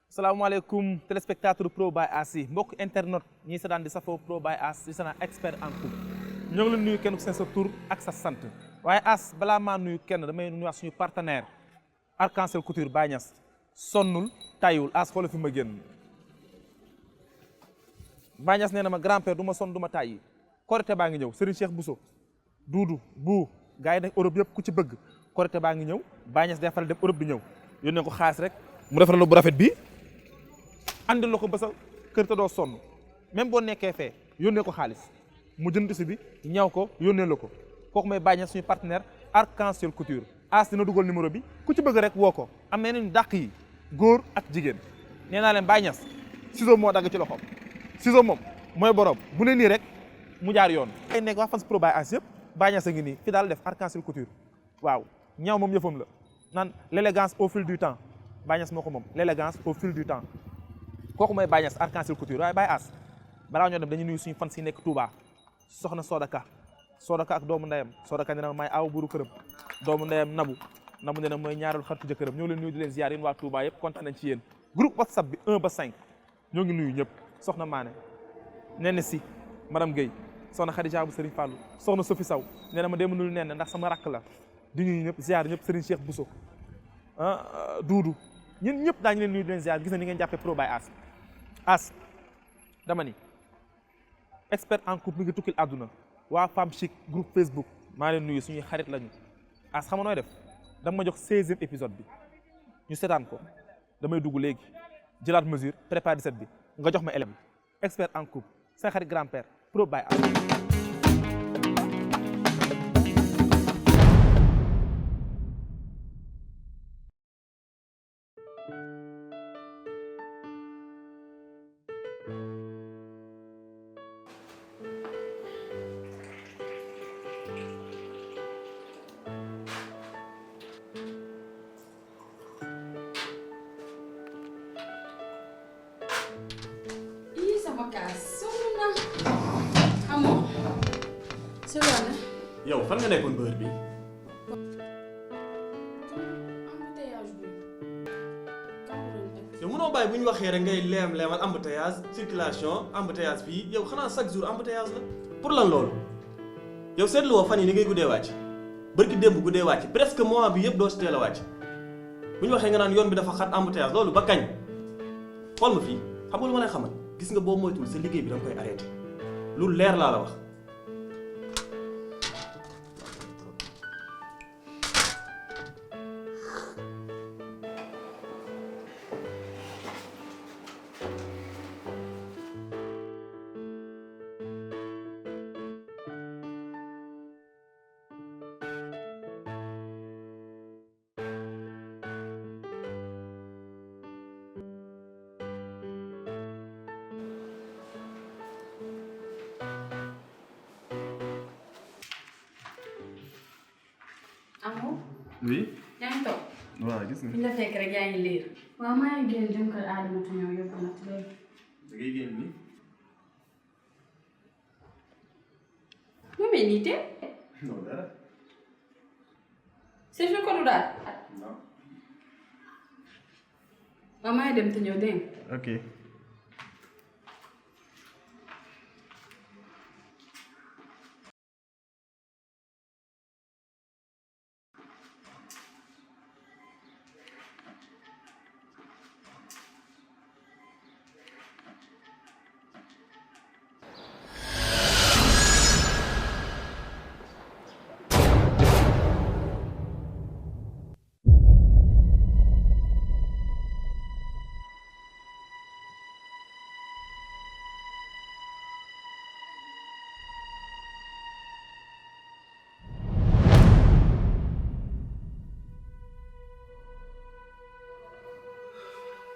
salaamaaleykum téléspectateur Pro by Assi mbokk internet ñi sa daan di safoo Pro by As di sana expert en couple ñoo ngi leen nuyu kenn ku seen sa tur ak sa sant waaye As balaa maa nuyu kenn damay nuyuwaat suñu partenaire Arc-en-Ciel Couture Baye Niass sonnul tayul As xoolal fi ma génn Baye Niass nee na ma grand-père du ma sonn du ma tàyyi Korité baa ngi ñëw Serigne Cheikh Bousso Doudou bu gars yi nag Europe yëpp ku ci bëgg Korité baa ngi ñëw Baye Niass day faral dem Europe di ñëw yónnee ko xaalis rek mu defal la bu rafet bi andil la ko ba sa kër te doo sonn même boo nekkee fee yónnee ko xaalis mu jënd si bi ñaw ko yónnee la ko kooku may Baye Niass suñu partenaire Arc-en-Ciel Couture As dina dugal numéro bi ku ci bëgg rek woo ko am na nañu dàq yi góor ak jigéen nee naa leen Baye Niass ciseau moo dagg ci loxoom ciseau moom mooy borom bu ne nii rek mu jaar yoon ay nekk waa fans Pro by As yëpp Baye Niass a ngi nii fi daal def Arc-en-Ciel Couture waaw ñaw moom yëfam la naan l'élégance au fil du temps Baye Niass moo ko moom l'élégance au fil du temps kooku mooy Baye Niass Arc-en-Ciel Couture waaye Baye As balaa ñoo dem dañuy nuyu suñu fans yi nekk Touba soxna Sodaka ak doomu ndeyam Sodaka nee na may aw buru këram doomu ndeyam Nabu nee na mooy ñaareelu xaritu jëkkëram ñoo leen nuyu di leen ziar yéen waa Touba yëpp kontaan nañ ci yéen groupe WhatsApp bi 1 ba 5 ñoo ngi nuyu ñëpp soxna Mané Nene Si madame Guèye soxna Khadija bu Serigne Fallou soxna Sophie Saw nee na ma dem nul nen ndax sama rakk la di nuyu ñëpp ziar ñëpp Serigne Cheikh Bousso Doudou ñun ñëpp daañu leen nuyu di leen ziar gis na ni ngeen jàppee Pro by As dama ni expert en couple mi ngi tukkil àdduna waa Femme Chic groupe Facebook maa leen nuyu suñuy xarit lañu As xam nga nooy def dama ma jox 16e épisode bi ñu seetaan ko damay dugg léegi jëlaat mesure préparé 17 bi nga jox ma élève expert en couple seen xarit grand-père Pro by As yow fan nga nekkoon bër bi yow mënoo bàyyi bu ñu waxee rek ngay leemal embouteillage circulation embouteillage fii yow xanaa chaque jour embouteillage la pour lan loolu yow seetlu woo fan yi ni ngay guddee wàcc bërki démb guddee wàcc presque mois bi yëpp doo si teel a wàcc bu ñu waxee nga naan yoon bi dafa xat embouteillage loolu ba kañ xool ma fii xam nga lu ma lay xamal gis nga boo moytuwul sa liggéey bi danga koy arrêté lu leer laa la wax Amoo. oui. yaa ngi toog. waaw gis nga. fi la fekk rek yaa ngi liir. waaw maa ngi génn jëm kër Adama te ñëw yóbbu na ci léegi. da ngay génn nii. mu mel nii te. non dara. c'est fi ko du daal. non. waaw maa ngi dem te ñëw dégg nga. ok.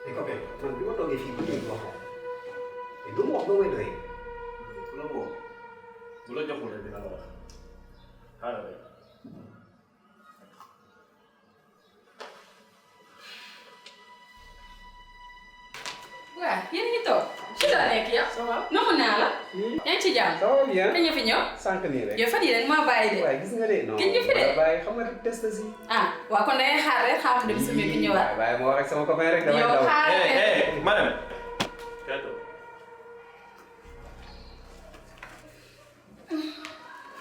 mais copain man bi ma toogee fii ba léegi waxoo mais lu mu wax ba may doyee. ku la woo bu la joxul rek dina la wax xaaral rek. yéen a ngi toog ci la nekk yow. ça va. noxu naa la. yaa ngi ci jàmm. ça va bien. kañ nga fi ñëw. sànq nii rek. yow fan yii rek maa bàyyi de. waaye gis nga de. non kañ nga fi de. bàyyi xam nga test si. ah waaw kon dangay xaar rek xaar dem sumi ki ñëwaat. waaye moo wax ak sama copain rek damay yow daw. xaar madame.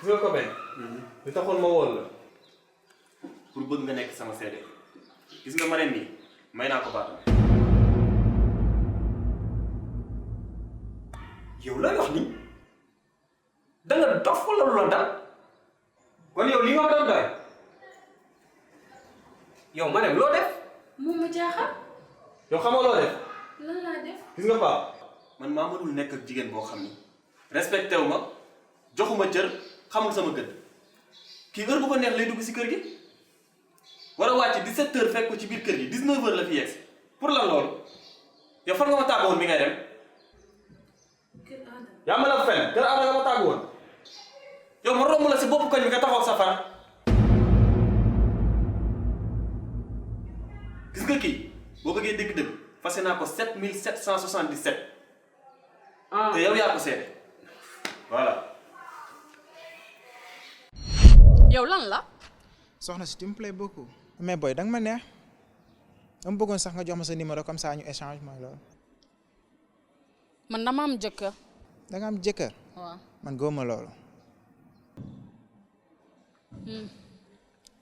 gis nga copain. li taxoon ma woon la. pour bëgg nga nekk sama seede. gis nga Marème nii may naa ko baatam. yow lay wax ni da nga dof wala lu la dal kon yow li nga ma doon doy yow ma dem loo def. moom ma jaaxal. yow xamoo loo def. lan laa def. gis nga Pape. man maa mënul nekk ak jigéen boo xam ni respecté wu ma joxuma cër xamul sama gën kii heure bu ko neex lay dugg si kër gi war a wàcc 17h fekk ko ci biir kër gi 19h la fi yegsi pour lan loolu yow fan nga ma tàggoon bi ngay dem. yaa ma la fen kër Aada nga ma tàggoon yow ma romb la si bopp koñ bi nga taxaw sa far gis nga kii boo bëggee dëgg-dëgg fase naa ko 7777 te yow yaa ko seede voilà. yow lan la. soxna si tu me plais beaucoup. mais boy danga ma neex dama bëggoon sax nga jox ma sa numéro comme ça ñu échange mooy loolu. man dama am jëkkër. da nga am jëkkër. waaw man góoma loolu.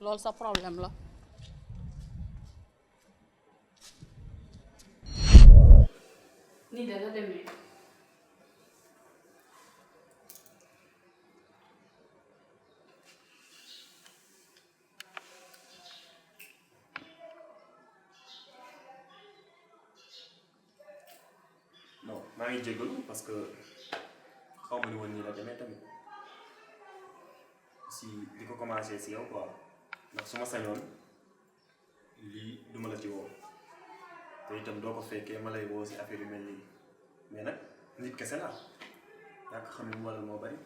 loolu sa problème la. nii de la demee. non maa ngi jégalu parce que xaw ma ni woon nii la demee tamit si di ko commencé si yow quoi ndax su ma sañoon lii duma la ci woo te itam doo ko fekkee ma lay woo si affaire yu mel nii mais nag nit kese la ñàkk xam ne mu waral moo bari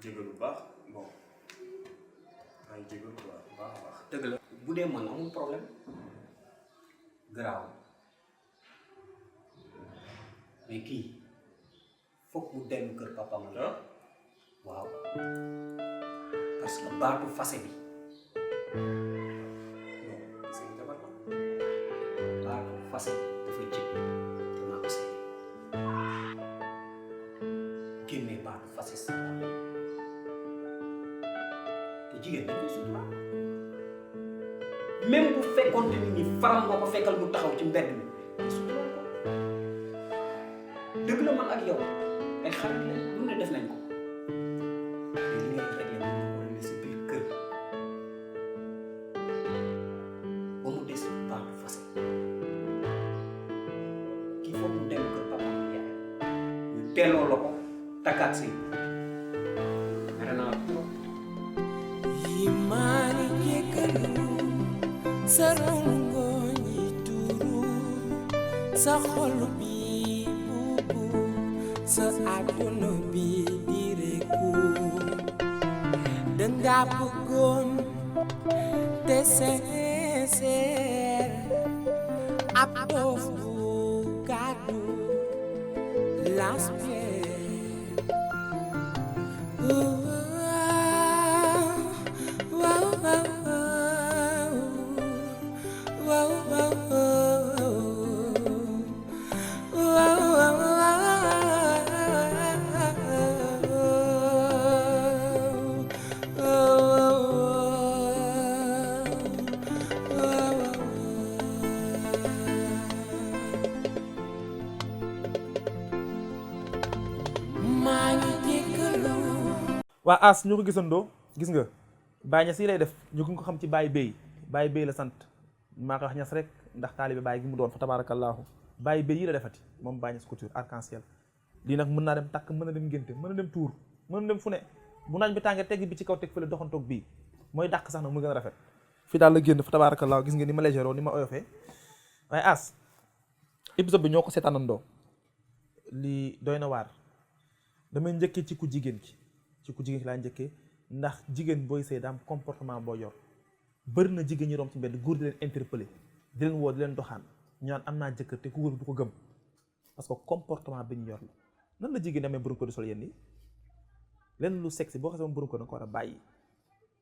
jégalu bu baax bon maa ngi jégalu quoi bu baax a baax. dëgg la bu dee man amul problème garaaw mais kii foog mu dellu kër papa ma la waaw parce que baatu fase bi non c'est une jabar la. baatu fase dafa jëpp te maa ko seede génnee baatu fase si te jigéen dañ koy suturaal même bu fekkoon te ni faram nga ko fekkal mu taxaw ci mbedd mi te suturaal ko dëgg la man ak yow ay xarit la lu ne def nañ ko te li ngay réglé mën nga ko réglé sa biir kër ba mu des baatu fase kii foog mu dem kër papa ak yaay ñu teeloo la ko takkaat si mere naa la trop. Imani jekalu sarangoni turu sa xol bi bubu sa àdduna bi direku danga bëggoon te sincère ab dof bu gàddu l'aspect waa As ñu ko gisandoo gis nga Baye Niass yi lay def ñu ngi ko xam ci Baye Bey la sant maa ko wax Niass rek ndax taalibe Baye gi mu doon fa tabaarakallaahu Baye Bey yi la defati moom Baye Niass couture arc-en-ciel lii nag mën naa dem takk mën na dem ngénte mën na dem tuur mën na dem fu ne bu naaj bi tàngee tegg bi ci kaw teg fële doxantoog bii mooy dàq sax nag mu gën a rafet fii daal la génn fa tabaarakallaahu gis nga ni ma légéroo ni ma oyofee waaye As épisode bi ñoo ko seetaanandoo lii doy na waar damay njëkkee ci ku jigéen ki laa njëkkee ndax jigéen booy sëy daam comportement boo yor bëri na jigéen ñi romb ci mbedd góor di leen interpellé di leen woo di leen doxaan ñu naan am naa jëkkër te ku góor du ko gëm parce que comportement bi ñu yor la nan la jigéen amee borom kër di sol yenn yi lenn lu sexy boo xasee borom kër da nga ko war a bàyyi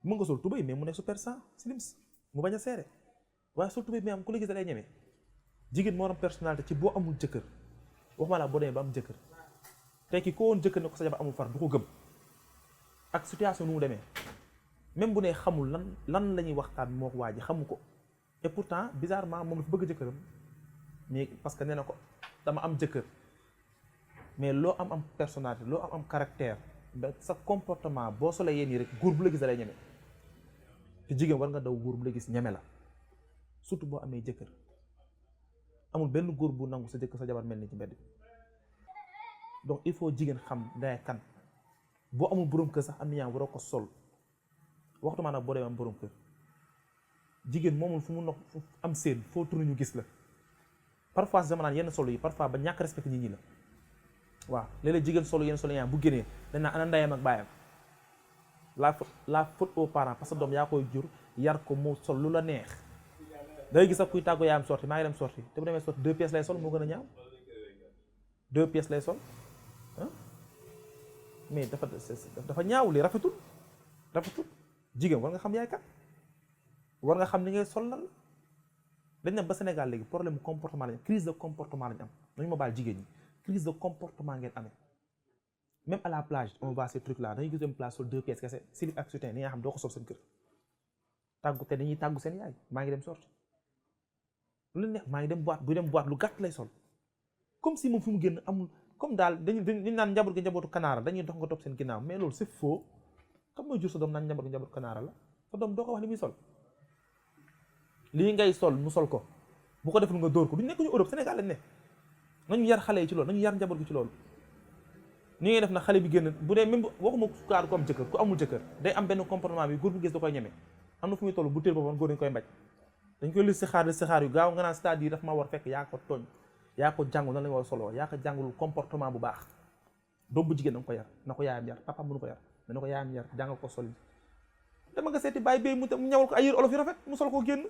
mën nga sol tubéy mais mu nekk super sans slims mu bañ a seere waaye sol tubéy mais am ku la gis da lay ñeme jigéen moo am personnalité ci boo amul jëkkër waxuma la boo demee ba am jëkkër tey ki ko woon jëkkër ne ko sa jabar amul far du ko gëm ak situation nu mu demee même bu ne xamul lan la ñuy waxtaan moo waa ji xamu ko et pourtant bizarrement moom dafa bëgg jëkkëram mais parce que nee na ko dama am jëkkër mais loo am personnalité loo am caractère ba sa comportement boo solee yéen yi rek góor bu la gis da lay ñeme te jigéen war nga daw góor bu la gis ñeme la surtout boo amee jëkkër amul benn góor bu nangu sa jëkkër sa jabar mel ni ci mbedd donc il faut jigéen xam day kan boo amul borom kër sax am na yaa waroo ko sol waxtu maanaam boo demee am borom kër jigéen moomul fu mu nopp fu am seen foo tourné ñu gis la parfois dama naan yenn solo yi parfois ba ñàkk respecté nit ñi la waaw léeg-léeg jigéen solo yenn solo yaa bu génnee dañ naan ana ndeyam ak baayam la faute aux parents parce que doom yaa koy jur yar ko mu sol lu la neex day gis ak kuy tàggoo yaayam sorti maa ngi dem sorti te bu demee sorti 2 pièces lay sol moo gën a ñaaw 2 pièces lay sol mais dafa ñaaw li rafetul jigéen war nga xam yaay kat war nga xam ni ngay sol lan la dañ ne ba Sénégal léegi problème comportement lañ crise de comportement lañ am nañu ma baal jigéen ñi crise de comportement ngeen amee même à la plage on va ces trucs là dañuy gis dem plage sol 2 pièces kese slip ak soutien ni nga xam doo ko sol seen kër tàggu te dañuy tàggu seen yaay maa ngi dem sorti lu leen neex maa ngi dem boîte bu dem boîte lu gàtt lay sol comme si moom fu mu génn amul comme daal dañu naan njaboot gi njabootu kanaara dañuy dox nga topp seen ginnaaw mais loolu c'est faux xam nga jur sa doom naan njaboot gi njabootu kanaara la sa doom doo ko wax li muy sol lii ngay sol mu sol ko bu ko deful nga dóor ko duñ nekk ñu Europe Sénégal lañ ne nañu yar xale yi ci loolu nañu yar njaboot gi ci loolu ni ngay def na xale bi génn bu dee même waxuma kaar ku am jëkkër ku amul jëkkër day am benn comportement bi góor bu gis da koy ñeme am na fu muy toll bu téel boppam góor dañ koy mbaj dañ koy lis si xaar yu gaaw nga naan c'est-à-dire daf ma war fekk yaa ko tooñ yaa ko jàngul nan la ñu war a soloo yaa ko jàngul comportement bu baax doom bu jigéen da nga ko yar na ko yaayam yar papa mënu ko yar mais na ko yaayam yar jàngal ko sol dama nga seeti bàyyi bay mu ñawal ko ay yére olof yu rafet mu sol ko génn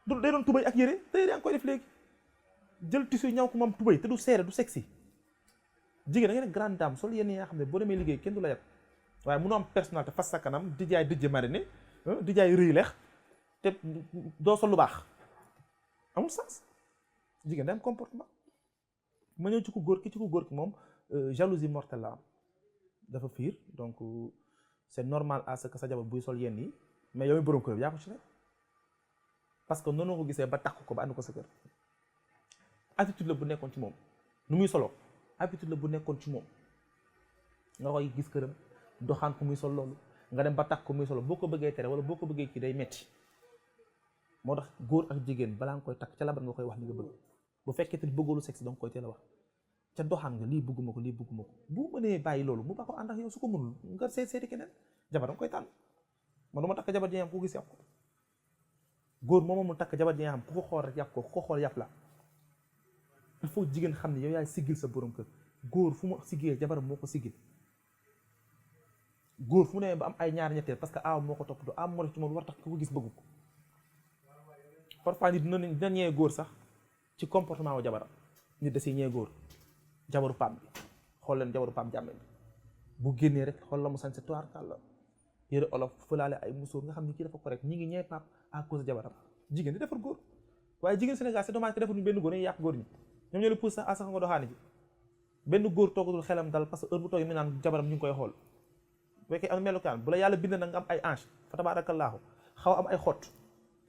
du day doon tubay ak yére te yaa ngi koy def léegi jël tissu ñaw ko moom tubay te du seere du sexy jigéen da nga ne grande dame sol yenn yaa xam ne boo demee liggéey kenn du la yar waaye mënoo am personnalité fas sa kanam di jaay dëjë mariné di jaay rëy leex te doo sol lu baax amul sens jigéen day am comportement ma ñëw ci ku góor ki moom jalousie mortelle la am dafa fiir donc c'est normal à ce que sa jabar buy sol yenn yi mais yow mi borom kër yaa ko ci rek parce que noonu ko gisee ba takk ko ba ànd ko sa kër attitude la bu nekkoon ci moom nu muy solo habitude la bu nekkoon ci moom nga koy gis këram doxaan ko muy sol loolu nga dem ba takk ko muy solo boo ko bëggee tere wala boo ko bëggee kii day metti moo tax góor ak jigéen balaa nga koy takk ca labat nga koy wax li nga bëgg bu fekkee te bëggoolu sexe danga koy teel a wax ca doxaan nga lii bëgguma ko bu mënee bàyyi loolu mu ba ko ànd ak yow su ko mënul nga seeti keneen jabar danga koy tànn man du ma takk jabar ji nga xam ku gis yàpp ko góor moom mu takk jabar ji nga xam ku ko xool rek yàpp ko ku ko xool yàpp la il faut jigéen xam ne yow yaay siggil sa borom kër góor fu mu siggil jabaram moo ko siggil góor fu mu ne ba am ay ñaar ñetteel parce que aaw moo ko toppatoo aaw moo def ci moom war tax ku ko gis bëgg ko parfois nit dina ñëwee góor sax ci comportement wu jabaram nit da si ñëwee góor jabaru pam bi xool leen jabaru pam jàmme bi bu génnee rek xool la mu sañ sa toir kàlla yére olof fëlaale ay musóor nga xam ne kii dafa correct ñi ngi ñëwee pap à cause de jabaram jigéen di defar góor waaye jigéen Sénégal c'est dommage que defaruñu benn góor nañu yàq góor ñi ñoom ñoo le pousse sax à sax nga doxaani ji benn góor toogatul xelam dal parce que heure bu toog mi naan jabaram ñu ngi koy xool bu fekkee am melukaan bu la yàlla bind na nga am ay hanche fa tabaarakallaahu xaw am ay xott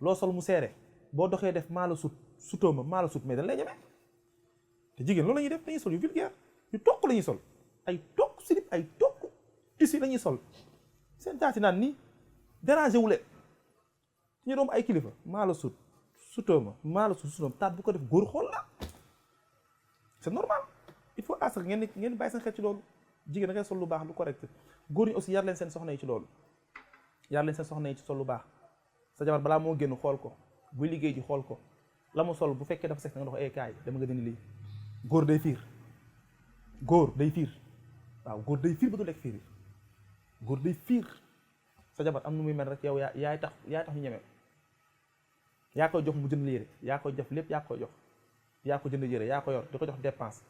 loo sol mu seere boo doxee def maala sutóoma maala sut mais dañ lay ñeme te jigéen loolu la ñuy def dañuy sol yu vulgaire yu tokk la ñuy sol ay tokk slip ay tokk tissu la ñuy sol seen taati naan nii dérangé wu leen ñu doom ay kilifa maala sutóoma maala sutóoma taat bu ko def góor xool la c'est normal il faut askan ngeen bàyyi seen xel ci loolu jigéen da ngay sol lu baax lu correct góor ñi aussi yar leen seen soxna yi ci loolu yar leen seen soxna yi ci sol lu baax sa jabar balaa moo génn xool ko buy liggéey ji xool ko la mu sol bu fekkee dafa sex nga dox kaay dama nga dindi lii góor day fiir waaw góor day fiir ba du lekk fiir góor day fiir sa jabar am nu muy mel rek yow yaay tax ñu ñeme yaa koy jox mu jënd liire yaa koy def lépp yaa koy jox yaa ko jënd yére yaa ko yor di ko jox dépense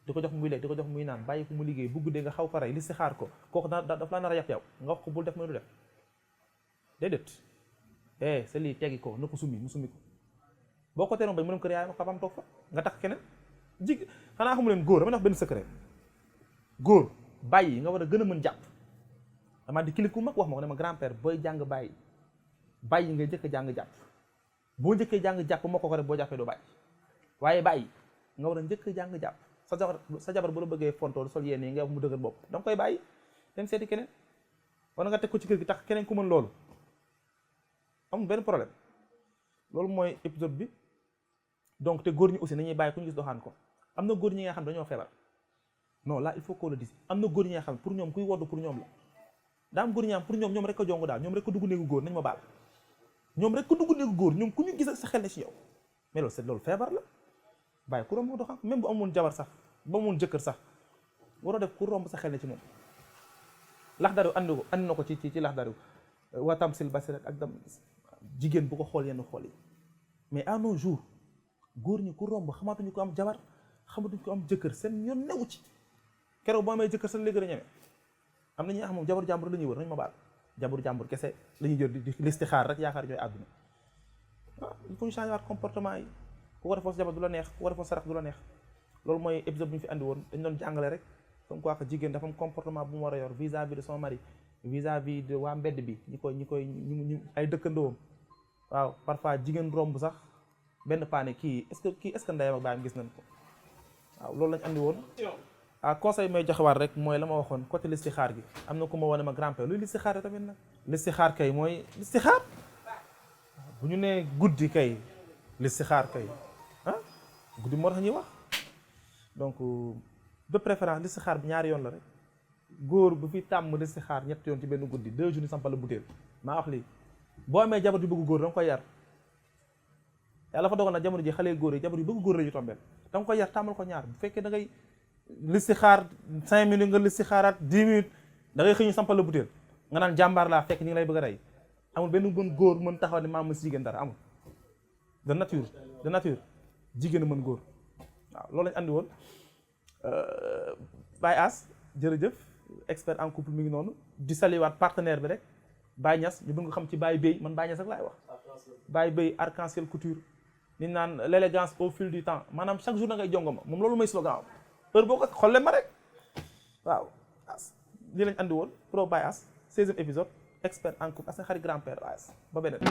di ko jox muy lekk di ko jox muy naan bàyyi ko mu liggéey bu guddee nga xaw ko rey li si xaar ko kooku daf laa nar a yàpp yow nga wax ko bul def mooy du def déedéet sa lii teggi ko na ko summi mu summi ko boo ko teeroon bañ mu dem kër yaayam ak papaam toog fa nga tax keneen xanaa xamu leen góor dama wax benn secret góor bàyyi nga war a gën a mën jàpp damaa di kiliku mag wax ma ko ne ma grand-père booy jàng bàyyi nga njëkk a jàng jàpp boo njëkkee jàng jàpp moo ko rek boo jàppee doo bàyyi waaye bàyyi nga war a njëkk a jàng jàpp sa jabar bu la bëggee fontoo sol yéen yi nga wax mu dëgër bopp da nga koy bàyyi dem seeti keneen wala nga teg ko ci kër gi tax keneen ku mën loolu amul benn problème loolu mooy épisode bi donc te góor ñi aussi nañuy bàyyi ku ñu gis doxaan ko am na góor ñi nga xam dañoo feebar non là il faut qu'on le dise am na góor ñi nga xam pour ñoom kuy woddu pour ñoom la daa am góor ñi am pour ñoom rek ko jong daal ñoom rek ko dugg néegu góor nañ ma baal ñoom rek ko dugg néegu góor ñoom ku ñu gis sa xel ne ci yow mais loolu feebar la bàyyi ku romb doxaan même bu amoon jabar sax ba amoon jëkkër sax waroo def ku romb sa xel ne ci moom laxdaru andi na ko ci laxdaru waa tamsil basirat ak dam jigéen bu ko xool yenn xool yi mais à nos jours góor ñi ku romb xamatuñu ko am jabar xamatuñu ko am jëkkër seen yoon newu ci keroog boo amee jëkkër seen léegi la ñeme am na ñi nga xam moom jabaru jàmbur la ñuy wër nañu ma baal jabaru jàmbur kese la ñuy jël di listixaar rek yaakaar ñooy àdduna il faut ñu changer waat comportement yi ku ko defoon sa jabar du la neex ku ko defoon sa rax du la neex loolu mooy épisode bu ñu fi andi woon dañ doon jàngale rek comme quoi que jigéen dafa am comportement bu mu war a yor vis-à-vis de son mari vis-à-vis de waa mbedd bi ñi ay dëkkandoom waaw parfois jigéen romb sax benn paane kii est-ce que ndeyam ak baayam gis nañ ko waaw loolu lañ andi woon conseil may joxewaat rek mooy la ma waxoon côté listixaar gi am na ku ma wane ma grand-père luy listixaar tamit nag listixaar kay mooy listixaar bu ñu nee guddi kay listixaar kay guddi moo tax ñuy wax donc de préférence listixaar bi ñaari yoon la rek góor bu fi tàmm listixaar ñetti yoon ci benn guddi 2 jours ni sampal la butéel maa wax lii boo amee jabar yu bëgg góor da nga koy yar yàlla fa dogal na jamono ji xale góor yi jabar yu bëgg góor la ñu tombeel da nga koy yar tàmmal ko ñaar bu fekkee da ngay listixaar 5 minutes nga listixaaraat 10 minutes da ngay xëy ñu sampal la butéel nga naan jàmbaar laa fekk ñu ngi lay bëgg a rey amul benn bon góor mën taxaw ne maa mën si jigéen dara amul de nature jigéen a mën góor waaw loolu lañ andi woon Baye As jërëjëf expert en couple mi ngi noonu di saliwaat partenaire bi rek Baye Niass ñu bëgg nga xam ci Baye Bey man Baye Niass rek laay wax Baye Bey arc-en-ciel couture ni naan l'élégance au fil du temps maanaam chaque jour da ngay jongoma moom loolu mooy slogan am heure boo ko xolle ma rek waaw as lii lañ andi woon pro Baye As 16e épisode expert en couple as na xarit grand-père As ba beneen